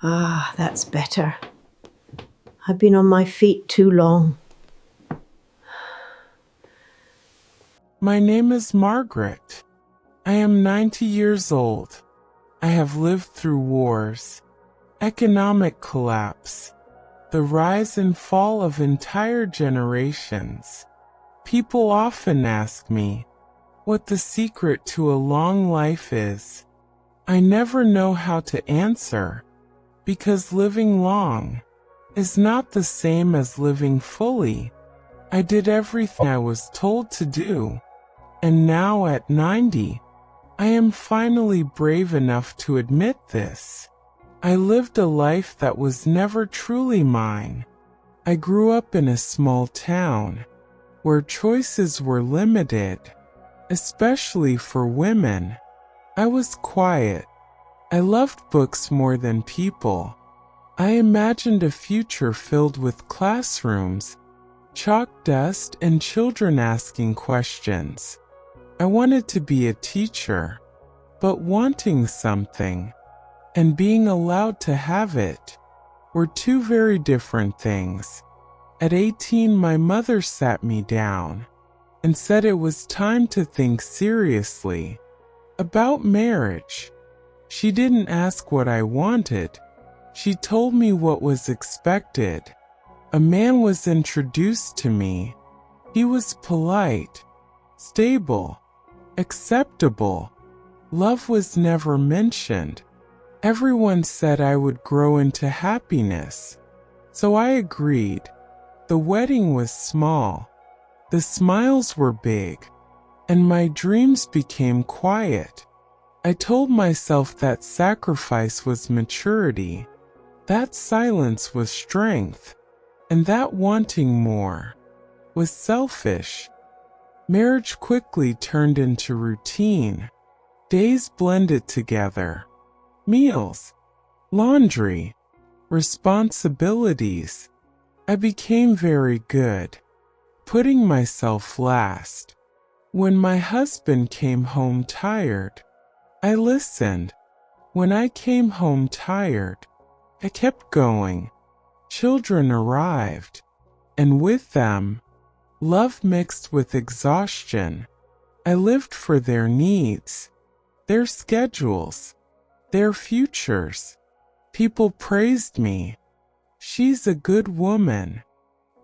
Ah, that's better. I've been on my feet too long. My name is Margaret. I am 90 years old. I have lived through wars, economic collapse, the rise and fall of entire generations. People often ask me what the secret to a long life is. I never know how to answer, because living long is not the same as living fully. I did everything I was told to do, and now at 90, I am finally brave enough to admit this. I lived a life that was never truly mine. I grew up in a small town where choices were limited, especially for women. I was quiet. I loved books more than people. I imagined a future filled with classrooms, chalk dust, and children asking questions. I wanted to be a teacher, but wanting something and being allowed to have it were two very different things. At 18, my mother sat me down and said it was time to think seriously about marriage. She didn't ask what I wanted. She told me what was expected. A man was introduced to me. He was polite, stable, acceptable. Love was never mentioned. Everyone said I would grow into happiness. So I agreed. The wedding was small. The smiles were big. And my dreams became quiet. I told myself that sacrifice was maturity, that silence was strength, and that wanting more was selfish. Marriage quickly turned into routine. Days blended together. Meals, laundry, responsibilities. I became very good, putting myself last. When my husband came home tired, I listened. When I came home tired, I kept going. Children arrived, and with them, love mixed with exhaustion. I lived for their needs, their schedules, their futures. People praised me. She's a good woman.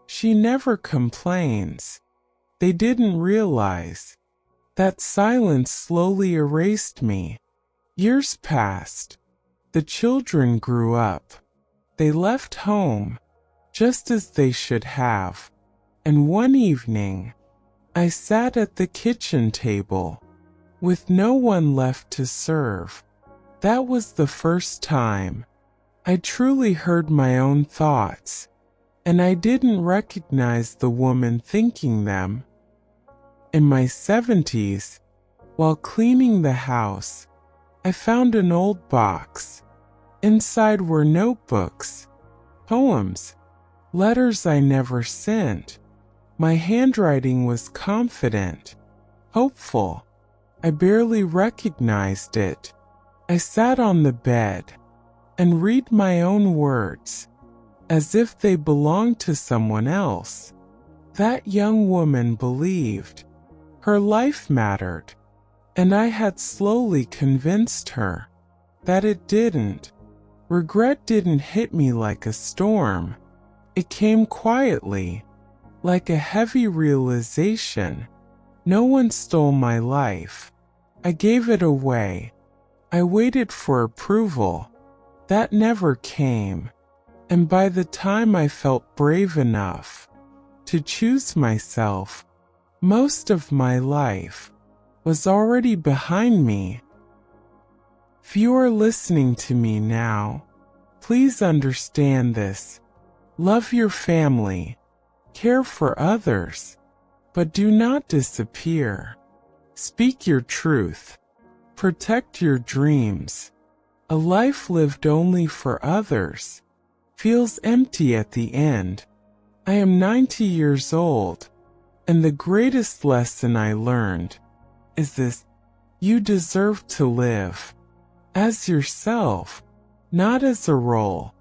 She never complains. They didn't realize that silence slowly erased me. Years passed. The children grew up. They left home, just as they should have. And one evening, I sat at the kitchen table, with no one left to serve. That was the first time I truly heard my own thoughts, and I didn't recognize the woman thinking them. In my 70s, while cleaning the house, I found an old box. Inside were notebooks, poems, letters I never sent. My handwriting was confident, hopeful. I barely recognized it. I sat on the bed and read my own words, as if they belonged to someone else. That young woman believed her life mattered, and I had slowly convinced her that it didn't. Regret didn't hit me like a storm. It came quietly, like a heavy realization. No one stole my life. I gave it away. I waited for approval. That never came. And by the time I felt brave enough to choose myself, most of my life was already behind me. If you are listening to me now, please understand this. Love your family, care for others, but do not disappear. Speak your truth. Protect your dreams. A life lived only for others feels empty at the end. I am 90 years old, and the greatest lesson I learned is this: you deserve to live as yourself, not as a role.